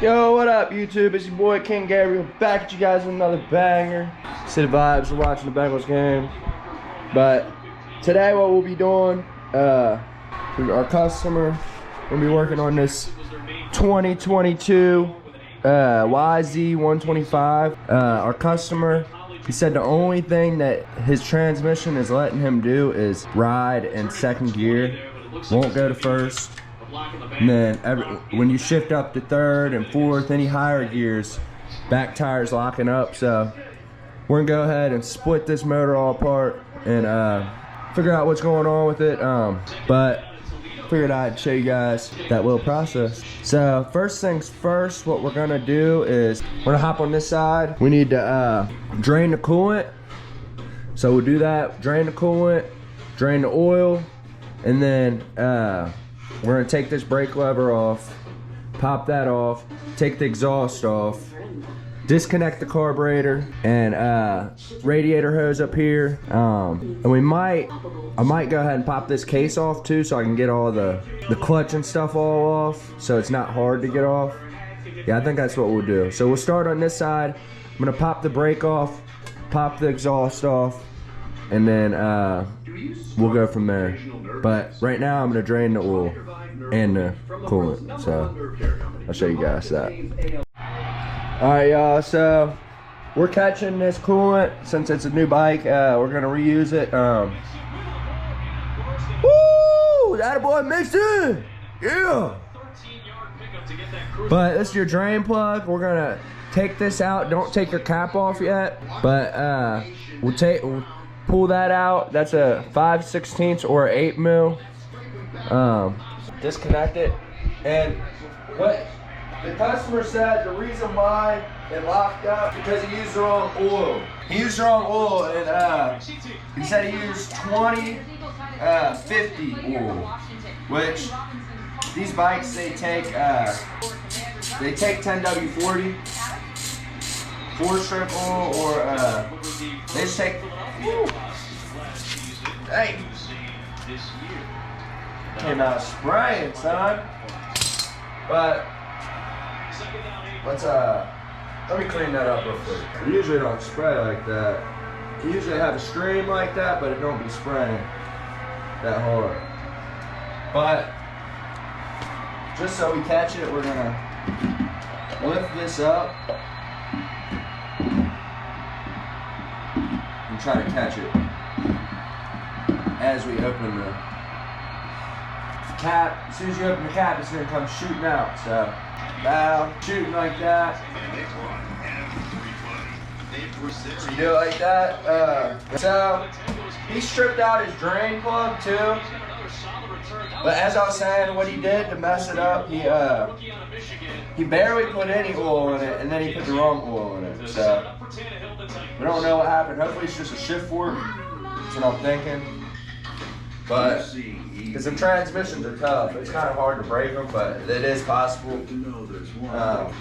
Yo, what up, YouTube? It's your boy King Gabriel back at you guys with another banger. City vibes, we're watching the Bengals game. But today, what we'll be doing, our customer, we'll be working on this 2022 yz125. Our customer, he said the only thing that his transmission is letting him do is ride in second gear, won't go to first. And then when you shift up to third and fourth, any higher gears, back tire's locking up. So we're gonna go ahead and split this motor all apart and figure out what's going on with it. But figured I'd show you guys that little process. So first things first, what we're gonna do is we're gonna hop on this side. We need to drain the coolant. So we'll do that, drain the coolant, drain the oil, and then we're gonna take this brake lever off, pop that off, take the exhaust off, disconnect the carburetor and radiator hose up here. And I might go ahead and pop this case off too, so I can get all the clutch and stuff all off, so it's not hard to get off. Yeah, I think that's what we'll do. So we'll start on this side. I'm gonna pop the brake off, pop the exhaust off, and then we'll go from there. But right now I'm gonna drain the oil and the coolant, so I'll show you guys that. Alright y'all, so we're catching this coolant since it's a new bike. We're gonna reuse it. Woo! That boy mixed in! Yeah! But this is your drain plug. We're gonna take this out. Don't take your cap off yet, but we'll pull that out. That's a 5/16 or 8 mil. Disconnect it, and what the customer said the reason why it locked up because he used the wrong oil. He used the wrong oil, and he said he used 2050 oil, which these bikes they take 10W40 4-stroke oil, or they just take. Hey, came out spraying, son. But let's let me clean that up real quick. We usually don't spray like that. We usually have a stream like that, but it don't be spraying that hard. But just so we catch it, we're gonna lift this up and try to catch it as we open the cap. As soon as you open the cap, it's gonna come shooting out. So now shooting like that. So you do it like that. So he stripped out his drain plug too. But as I was saying, what he did to mess it up, he barely put any oil in it, and then he put the wrong oil in it. So we don't know what happened. Hopefully it's just a shift fork. That's what I'm thinking. But because the transmissions are tough, it's kind of hard to break them, but it is possible.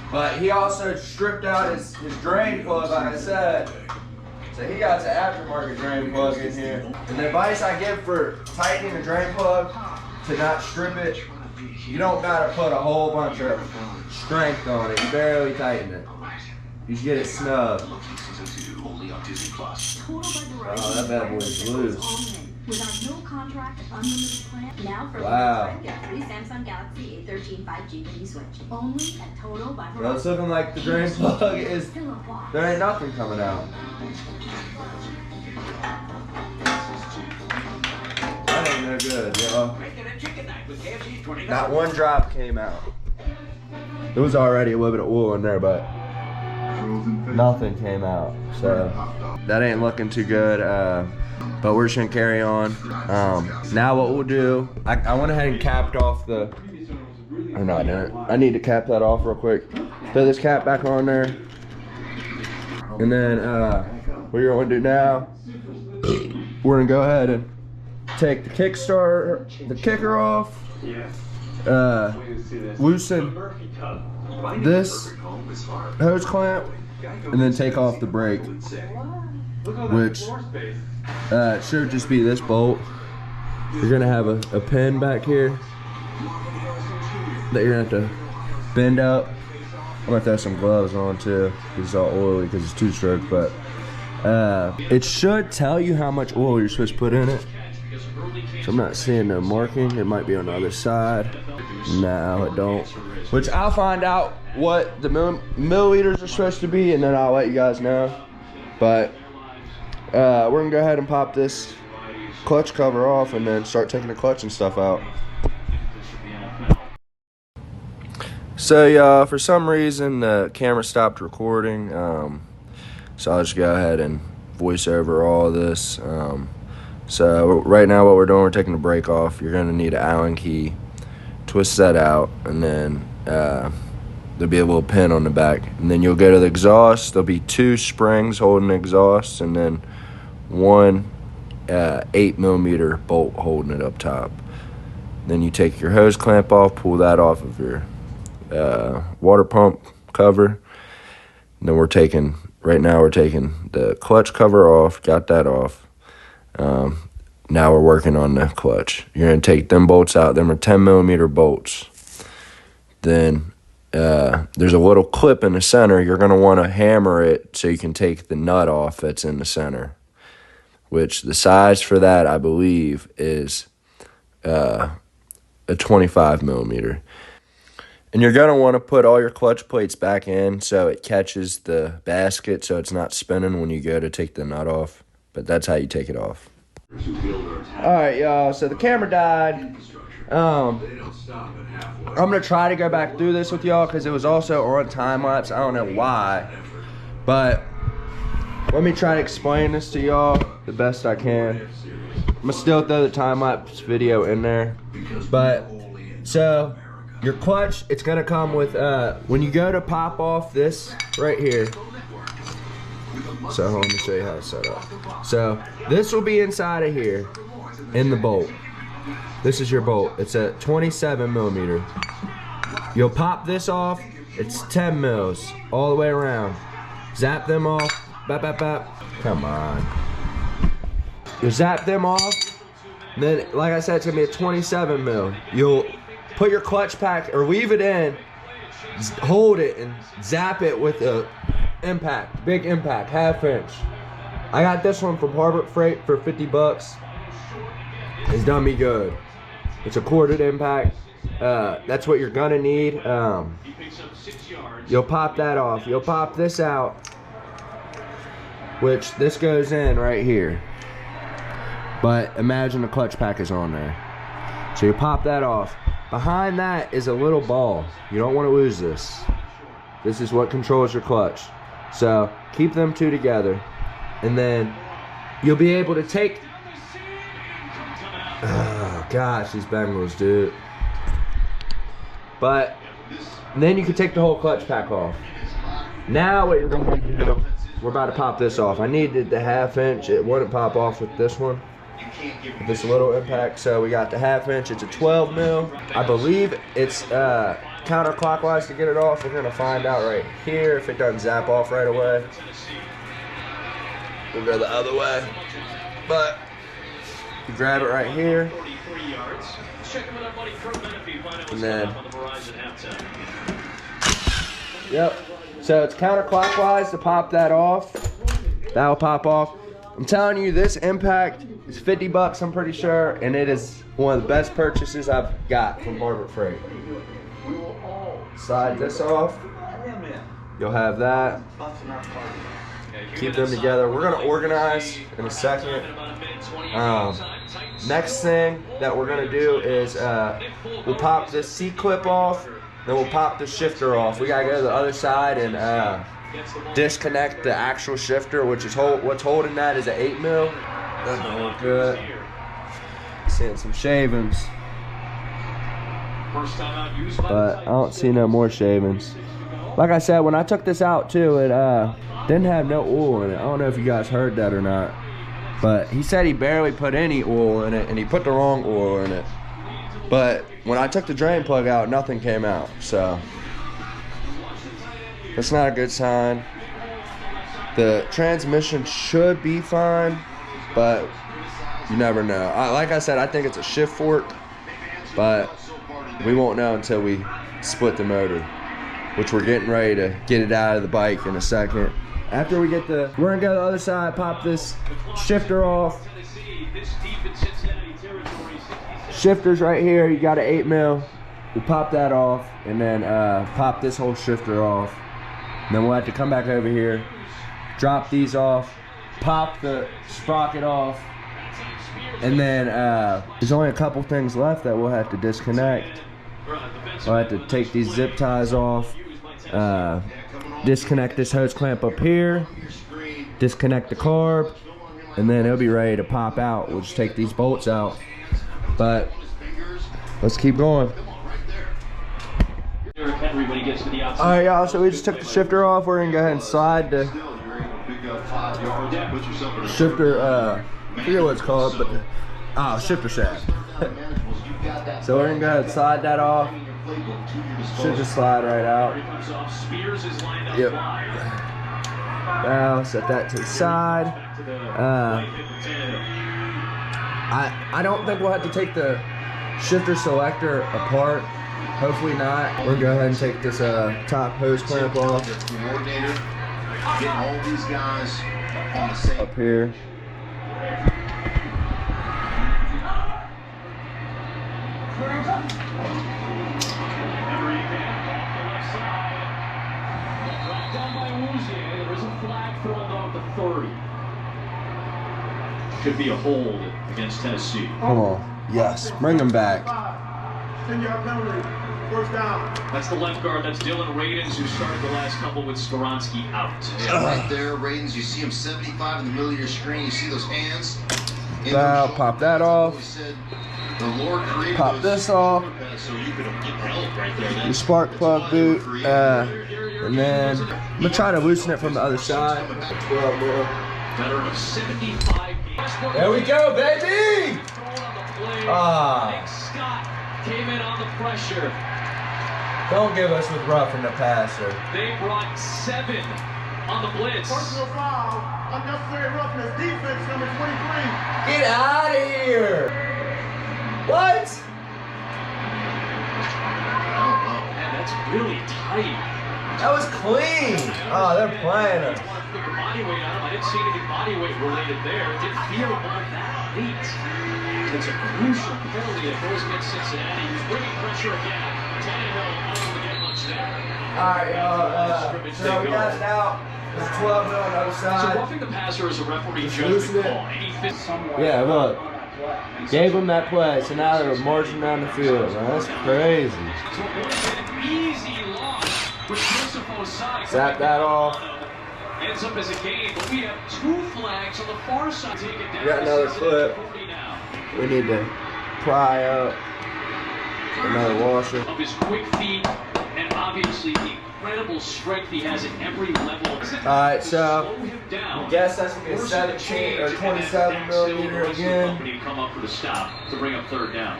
But he also stripped out his drain plug, like I said. So he got the aftermarket drain plug in here. And the advice I give for tightening the drain plug, to not strip it, you don't gotta put a whole bunch of strength on it. You barely tighten it. You just get it snug. Oh, that bad boy is loose. With our no contract, unlimited plan, now for wow. Get free Samsung Galaxy A13 5G mini switch. Only at Total by Well, it's looking like the drain plug is, there ain't nothing coming out. That ain't no good, yo. Not one drop came out. There was already a little bit of oil in there, but nothing came out. So that ain't looking too good. But we're just gonna carry on. Now what we'll do, I went ahead and capped off the, or no I didn't. I need to cap that off real quick. Throw this cap back on there. And then what you're gonna do now, we're gonna go ahead and take the the kicker off, loosen this hose clamp, and then take off the brake, which should just be this bolt. You're gonna have a pin back here that you're gonna have to bend up gonna throw some gloves on too. It's all oily because it's 2-stroke, but it should tell you how much oil you're supposed to put in it. So I'm not seeing no marking. It might be on the other side. No, it don't. Which I'll find out what the milliliters are supposed to be, and then I'll let you guys know. But we're gonna go ahead and pop this clutch cover off and then start taking the clutch and stuff out. So y'all, for some reason the camera stopped recording, so I'll just go ahead and voice over all this. So right now what we're doing, we're taking the brake off. You're gonna need an Allen key, twist that out, and then there'll be a little pin on the back. And then you'll go to the exhaust. There'll be 2 springs holding the exhaust, and then 1 8mm bolt holding it up top. Then you take your hose clamp off, pull that off of your water pump cover. And then right now we're taking the clutch cover off, got that off. Now we're working on the clutch. You're gonna take them bolts out. Them are 10mm bolts. Then there's a little clip in the center. You're gonna wanna hammer it so you can take the nut off that's in the center, which the size for that, I believe, is a 25mm. And you're gonna wanna put all your clutch plates back in so it catches the basket so it's not spinning when you go to take the nut off. But that's how you take it off. Alright, y'all, so the camera died. I'm gonna try to go back through this with y'all because it was also on time lapse. I don't know why, but let me try to explain this to y'all the best I can. I'm gonna still throw the time lapse video in there. But so your clutch, it's gonna come with when you go to pop off this right here. So let me show you how it's set up. So this will be inside of here in the bolt. This is your bolt. It's a 27mm. You'll pop this off. It's 10 mils all the way around. Zap them off. Bap, bap, bap. Come on. You zap them off. And then, like I said, it's gonna be a 27mm. You'll put your clutch pack or leave it in, hold it, and zap it with a impact, big impact, 1/2 inch. I got this one from Harbor Freight for 50 bucks. It's done me good. It's a corded impact. That's what you're gonna need. You'll pop that off. You'll pop this out, which this goes in right here. But imagine the clutch pack is on there. So you pop that off. Behind that is a little ball. You don't want to lose this. This is what controls your clutch. So keep them 2 together, and then you'll be able to take, oh gosh, these Bengals, dude. But then you can take the whole clutch pack off. Now what you're going to do, we're about to pop this off. I needed the 1/2 inch. It wouldn't pop off with this one, with this little impact. So we got the 1/2 inch. It's a 12mm. I believe it's counterclockwise to get it off. We're gonna find out right here if it doesn't zap off right away. We'll go the other way, but you grab it right here, and then yep. So it's counterclockwise to pop that off. That'll pop off. I'm telling you, this impact is 50 bucks. I'm pretty sure, and it is one of the best purchases I've got from Harbor Freight. Slide this off. You'll have that. Keep them together. We're gonna organize in a second. Next thing that we're gonna do is we'll pop this C-clip off, then we'll pop the shifter off. We gotta go to the other side and disconnect the actual shifter, which is what's holding that is an 8mm. Doesn't look good. Seeing some shavings. But I don't see no more shavings. Like I said, when I took this out too, it didn't have no oil in it. I don't know if you guys heard that or not, but he said he barely put any oil in it, and he put the wrong oil in it. But when I took the drain plug out, nothing came out, so that's not a good sign. The transmission should be fine, but you never know. Like I said, I think it's a shift fork, but we won't know until we split the motor. which we're getting ready to get it out of the bike in a second. After we get we're gonna go to the other side, pop this shifter off. Shifter's right here, you got an 8 mil. We pop that off and then pop this whole shifter off. And then we'll have to come back over here, drop these off, pop the sprocket off, and then there's only a couple things left that we'll have to disconnect. We'll have to take these zip ties off, disconnect this hose clamp up here, disconnect the carb, and then it'll be ready to pop out. We'll just take these bolts out. But let's keep going. Alright y'all, so we just took the shifter off. We're gonna go ahead and slide the shifter, I forget what it's called, but shifter shaft. So we're gonna go ahead and slide that off. Should just slide right out. Yep. Now set that to the side. I don't think we'll have to take the shifter selector apart. Hopefully not. We're gonna go ahead and take this top hose clamp off. Getting all these guys on the same up here. Could be a hold against Tennessee. Come on. Yes. Bring them back. 10-yard penalty. First down. That's the left guard. That's Dylan Radens, who started the last couple with Skoronski out. Yeah, right there, Radens. You see him 75 in the middle of your screen. You see those hands. Now pop that off. Pop this off. So you could get help right there. The spark plug boot. And then I'm gonna try to loosen it from the other side. 12 more. Veteran of 75 games. There we go, baby! Scott came in on the pressure. Don't give us with roughing the passer. They brought 7 on the blitz. Personal foul. Unnecessary roughness. Defense number 23. Get out of here! What? Man, that's really tight. That was clean. Oh, they're playing us. Put the body weight on him. I didn't see anything body weight related there. It didn't feel all that late. It's a crucial penalty that goes against Cincinnati. He's bringing pressure again. Tannehill unable to get much there. All right, so we got it out. There's 12 on the other So side. roughing the passer is a referee Just judgment loosen it. call. Any fit somewhere. Yeah, look. Gave them that play, so now they're marching down the field. Man, that's crazy. So it would have been an easy loss with Josefo's side. Zap that off. Ends up as a gain, but we have 2 flags on the far side. Take it down. Got another clip. 40 now. We need to pry up another washer. Of his quick feet and obviously the incredible strength he has at every level. Alright, so Slow him down. I guess that's gonna be a 17 or 27 millimeter again. To come up for the stop to bring up 3rd down.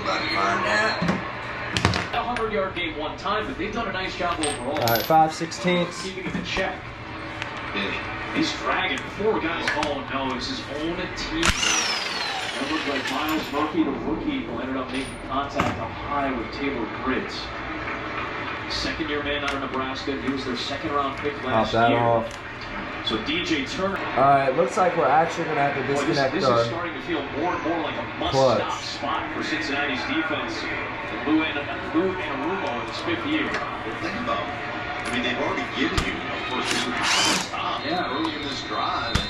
About to find that. A 100-yard game one time, but they've done a nice job overall. Alright, 5/16. Keeping it in check. He's dragging 4 guys. Oh no, it's his own team. It looked like Miles Murphy, the rookie, who ended up making contact up high with Taylor Britt. Second-year man out of Nebraska. He was their 2nd-round pick last Pop that year. off. So DJ Turner. Alright, looks like we're actually gonna have to Boy, disconnect this our is starting to feel more and more like a clutch. must-stop spot for Cincinnati's defense. Lou Anarumo in his 5th year. Think about it. I mean, they've already given you a first stop early in this drive, and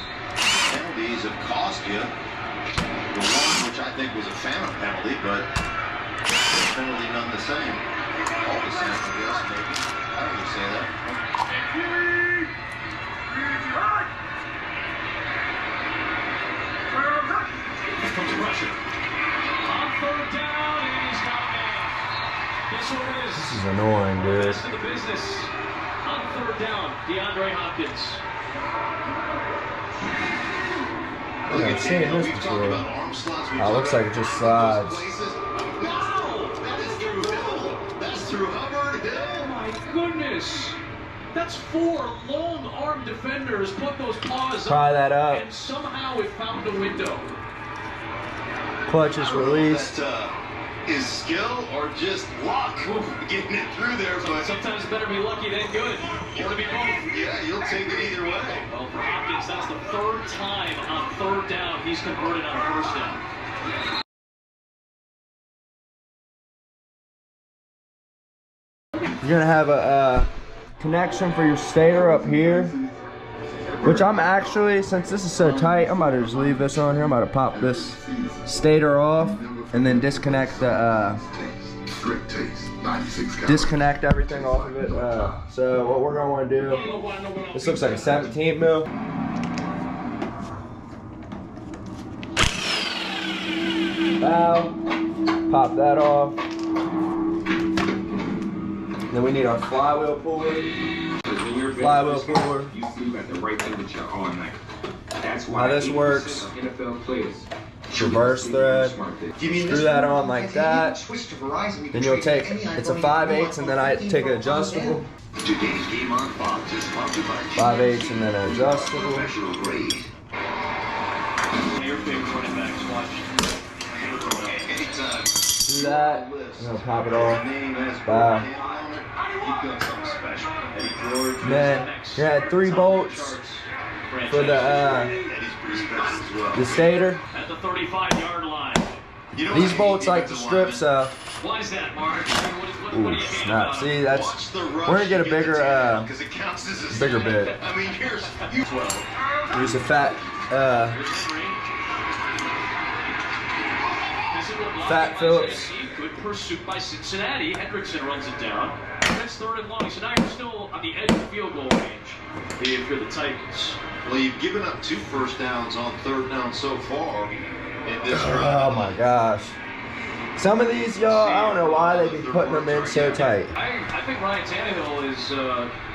penalties have cost you. The one, which I think was a phantom penalty, but penalty none the same. All the same, I guess, maybe. I don't even say that. Here comes pressure. On 3rd down, and he's got a man. Guess who it is? This is annoying, dude. Rest of the business. On 3rd down, DeAndre Hopkins. I've seen this We've talked before. about arm slots. Oh, looks like it just slides. Wow! That is through Hill. That's through Hubbard. Hill. Oh my goodness. That's 4 long-arm defenders put those paws Pry that up. and somehow it found a window. Clutch is released. is skill or just luck getting it through there. But sometimes it better be lucky than good. Or to be both. Yeah, you'll take it either way. Well, for Hopkins, that's the third time on third down he's converted on first down. You're gonna have a connection for your stator up here, which I'm actually, since this is so tight, I'm about to just leave this on here. I'm about to pop this stator off and then disconnect the disconnect everything off of it. So what we're gonna want to do, this looks like a 17 mil. Valve, pop that off. Then we need our flywheel puller. Flywheel puller. How this works, reverse thread, screw that on like that. Then you'll take, it's a 5/8 and then I take an adjustable. 5/8 and then an adjustable. Do that, I'm gonna pop it off. Wow. And then you had 3 bolts for the stator. At the 35-yard line. These bolts like to strip, so. Why is that, Mark? Ooh, snap. See, that's, we're gonna get a bigger bit. Use a fat Phillips. Good pursuit by Cincinnati. Hendrickson runs it down. That's third and long. So now you're still on the edge of field goal range if you're the Titans. Well, you've given up 2 first downs on third down so far in this drive. Oh my gosh. Some of these, y'all, I don't know why they be putting them in so tight. I think Ryan Tannehill is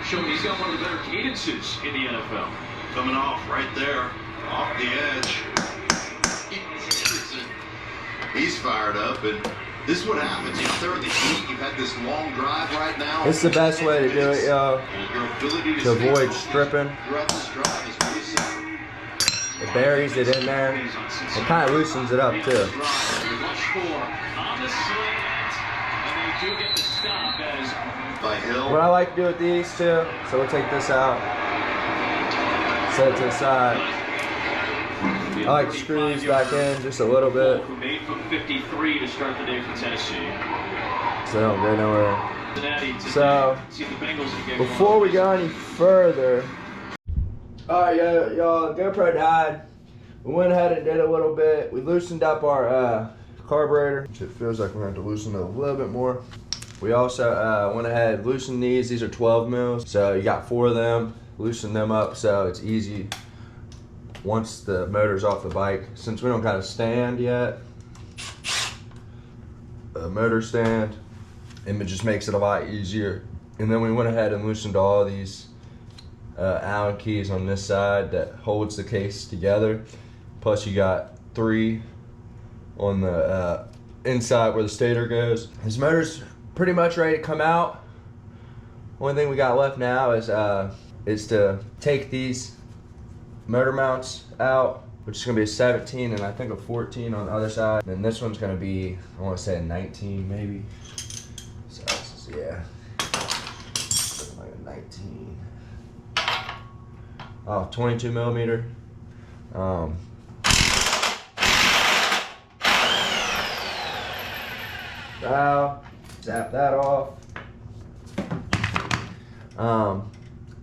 showing he's got one of the better cadences in the NFL. Coming off right there, off the edge. He's fired up, and this is what happens. You know, they're in the heat. You've had this long drive right now. It's the best way to do it, y'all. To avoid stripping. It buries it in there. It kind of loosens it up, too. What I like to do with these, too, so we'll take this out. Set it to the side. I like to screw these back in just a little bit. Who made from 53 to start the day for Tennessee. So they don't go nowhere. So, before we go any further, alright y'all, GoPro died. We went ahead and did a little bit. We loosened up our carburetor, which it feels like we're going to have to loosen it a little bit more. We also went ahead and loosened these. These are 12 mils. So you got 4 of them. Loosen them up so it's easy once the motor's off the bike. Since we don't got a stand yet, a motor stand, and it just makes it a lot easier. And then we went ahead and loosened all these Allen keys on this side that holds the case together. Plus you got 3 on the inside where the stator goes. This motor's pretty much ready to come out. Only thing we got left now is to take these motor mounts out, which is gonna be a 17 and I think a 14 on the other side. And this one's gonna be, I wanna say a 19 maybe. So yeah, like a 19. Oh, 22 millimeter. Valve, zap that off.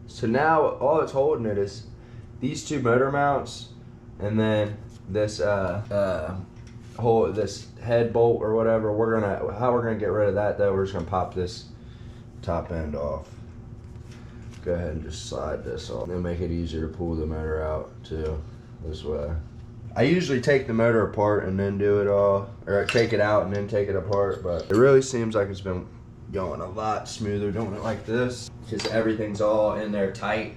So now all it's holding it is these 2 motor mounts, and then this this head bolt or whatever. How we're gonna get rid of that though, we're just gonna pop this top end off. Go ahead and just slide this off. It'll make it easier to pull the motor out too, this way. I usually take the motor apart and then do it all, or take it out and then take it apart, but it really seems like it's been going a lot smoother doing it like this, because everything's all in there tight.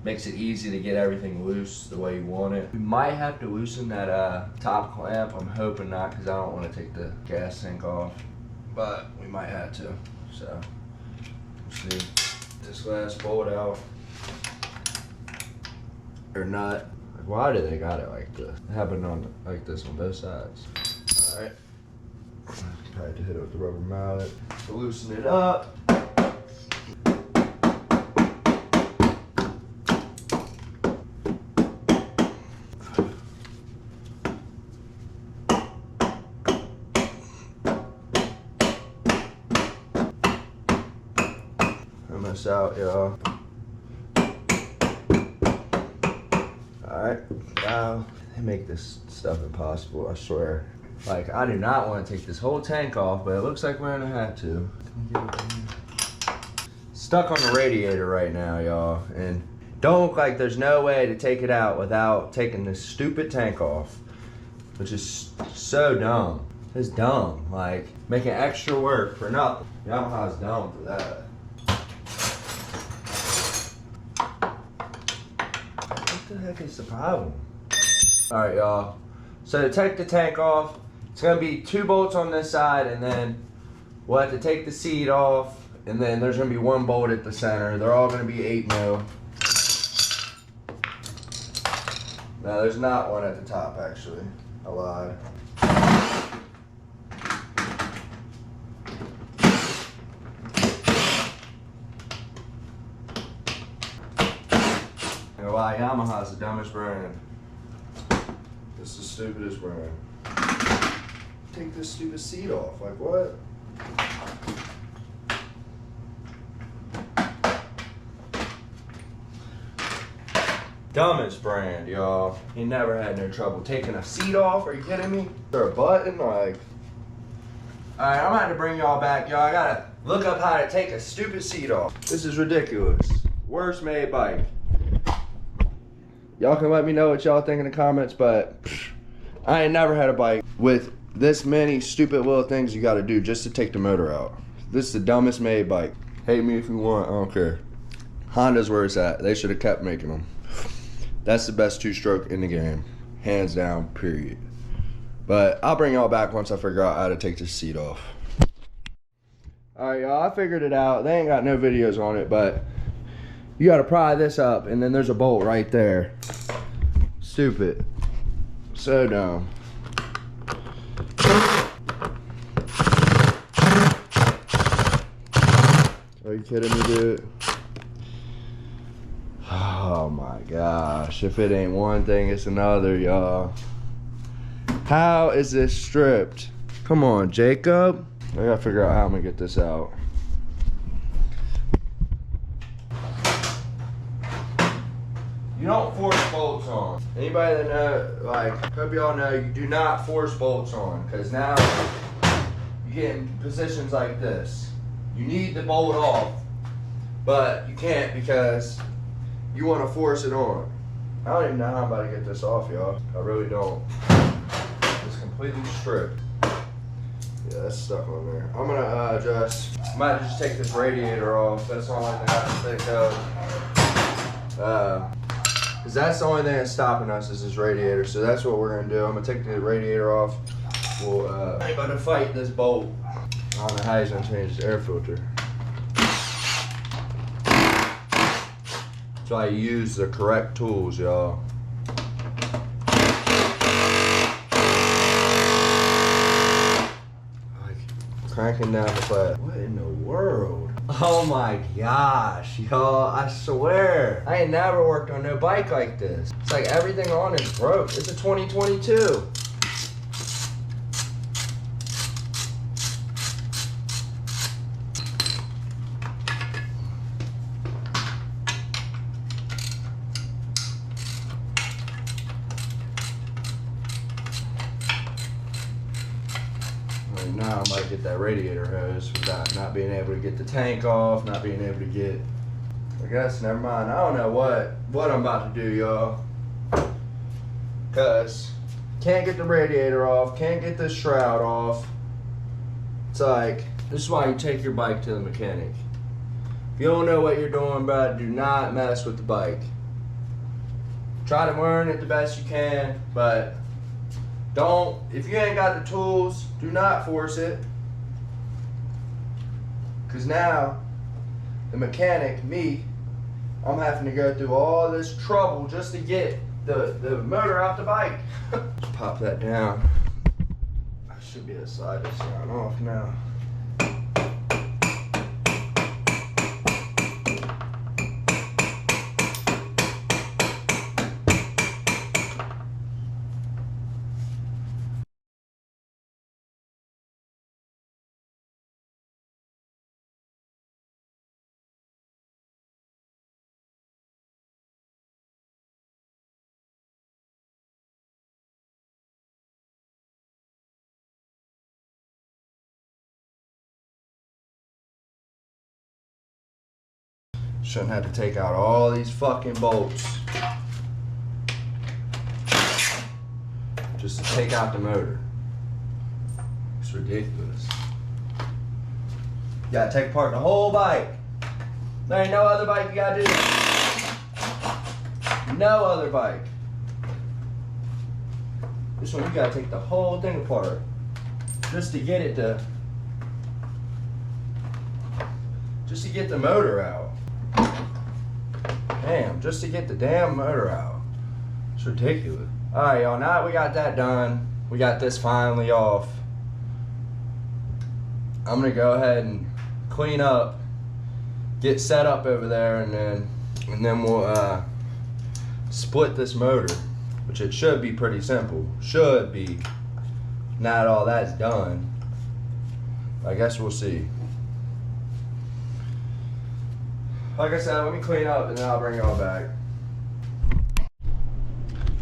Makes it easy to get everything loose the way you want it. We might have to loosen that top clamp. I'm hoping not, because I don't want to take the gas sink off, but we might have to. So we'll see. This last bolt out, or nut. Why do they got it like this? It happened on like this on both sides. All right, Tried to hit it with the rubber mallet to loosen it up. Almost out, y'all. Alright, now they make this stuff impossible, I swear. Like, I do not want to take this whole tank off, but it looks like we're gonna have to. Stuck on the radiator right now, y'all, and don't look like there's no way to take it out without taking this stupid tank off, which is so dumb. It's dumb, like, making extra work for nothing. Yamaha's dumb for that. What the heck is the problem? Alright, y'all. So to take the tank off, it's gonna be 2 bolts on this side, and then we'll have to take the seat off, and then there's gonna be 1 bolt at the center. They're all gonna be 8 mil. No, there's not one at the top, actually. I lied. You know why? Yamaha's the dumbest brand. This is the stupidest brand. Take this stupid seat off. Like, what? Dumbest brand, y'all. He never had no trouble taking a seat off. Are you kidding me? Is there a button? Like, alright, I'm gonna have to bring y'all back, y'all. I gotta look up how to take a stupid seat off. This is ridiculous. Worst made bike. Y'all can let me know what y'all think in the comments, but I ain't never had a bike with this many stupid little things you gotta do just to take the motor out. This is the dumbest made bike. Hate me if you want, I don't care. Honda's where it's at. They should have kept making them. That's the best 2-stroke in the game. Hands down, period. But I'll bring y'all back once I figure out how to take this seat off. Alright, y'all, I figured it out. They ain't got no videos on it, but you gotta pry this up, and then there's a bolt right there. Stupid. So dumb. Are you kidding me, dude? Oh my gosh. If it ain't one thing, it's another, y'all. How is this stripped? Come on, Jacob. I gotta figure out how I'm gonna get this out. You don't force bolts on. Anybody that know, like, hope y'all know, you do not force bolts on, because now you get in positions like this. You need the bolt off, but you can't because you want to force it on. I don't even know how I'm about to get this off, y'all. I really don't. It's completely stripped. Yeah, that's stuck on there. I'm gonna I might just take this radiator off. That's the only thing I can think of. Because that's the only thing that's stopping us is this radiator. So that's what we're gonna do. I'm gonna take the radiator off. We'll I'm about to fight this bolt. I don't know how he's gonna change his air filter. So I use the correct tools, y'all. Like cranking down the flat. What in the world? Oh my gosh, y'all, I swear. I ain't never worked on no bike like this. It's like everything on it broke. It's a 2022. Now I'm about to get that radiator hose without not being able to get the tank off, not being able to get, I guess, never mind. I don't know what I'm about to do, y'all. Cause can't get the radiator off, can't get this shroud off. It's like, this is why you take your bike to the mechanic. If you don't know what you're doing, bro, do not mess with the bike. Try to learn it the best you can, but don't, if you ain't got the tools, do not force it. Cause now, the mechanic, me, I'm having to go through all this trouble just to get the motor out the bike. Just pop that down. Should be able to slide this down off now. Shouldn't have to take out all these fucking bolts just to take out the motor. It's ridiculous. You gotta take apart the whole bike. There ain't no other bike you gotta do that. No other bike. This one you gotta take the whole thing apart just to get it to, just to get the motor out. Damn, just to get the damn motor out. It's ridiculous. Alright, y'all, now that we got that done, we got this finally off, I'm gonna go ahead and clean up, get set up over there, and then we'll split this motor, which it should be pretty simple. Should be. Now that all that's done, I guess we'll see. Like I said, let me clean up and then I'll bring y'all back.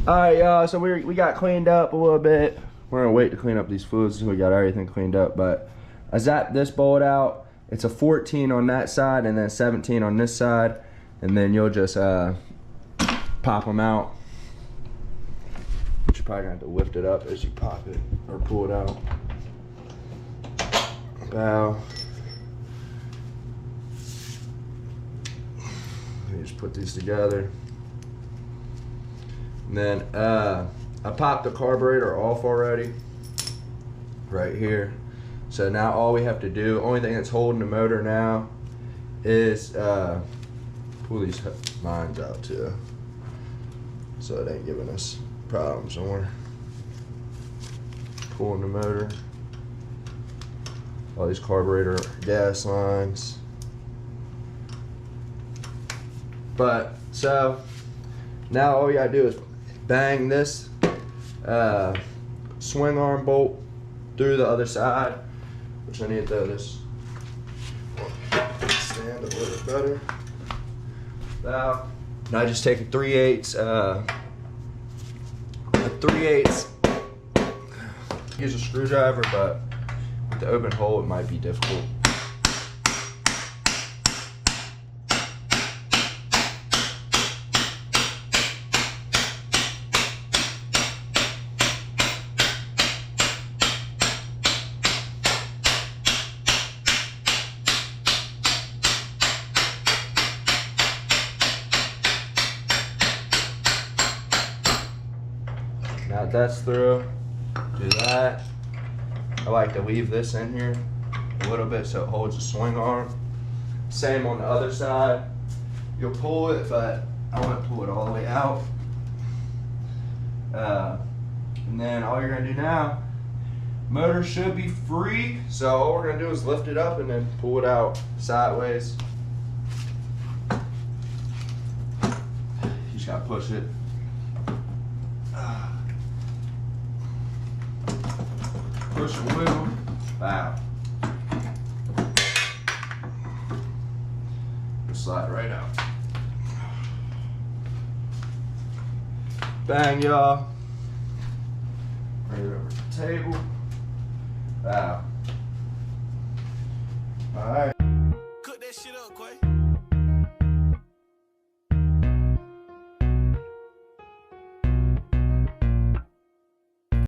Alright, y'all, so we got cleaned up a little bit. We're gonna wait to clean up these fluids until we got everything cleaned up, but I zapped this bolt out. It's a 14 on that side and then 17 on this side, and then you'll just pop them out. You're probably gonna have to lift it up as you pop it or pull it out. Bow. Just put these together, and then I popped the carburetor off already right here. So now all we have to do, only thing that's holding the motor now is pull these lines out too, so it ain't giving us problems when we're pulling the motor. All these carburetor gas lines. But so now all you gotta do is bang this swing arm bolt through the other side, which I need to throw this stand a little bit better. Now I just take a 3/8 use a screwdriver, but with the open hole it might be difficult. Now that that's through, do that. I like to leave this in here a little bit so it holds the swing arm. Same on the other side. You'll pull it, but I want to pull it all the way out. And then all you're gonna do now, motor should be free, so all we're gonna do is lift it up and then pull it out sideways. You just gotta push it. Push the wheel, wow. Just slide right out. Bang, y'all. Bring it over to the table. Wow. All right. Cook that shit up, Quay.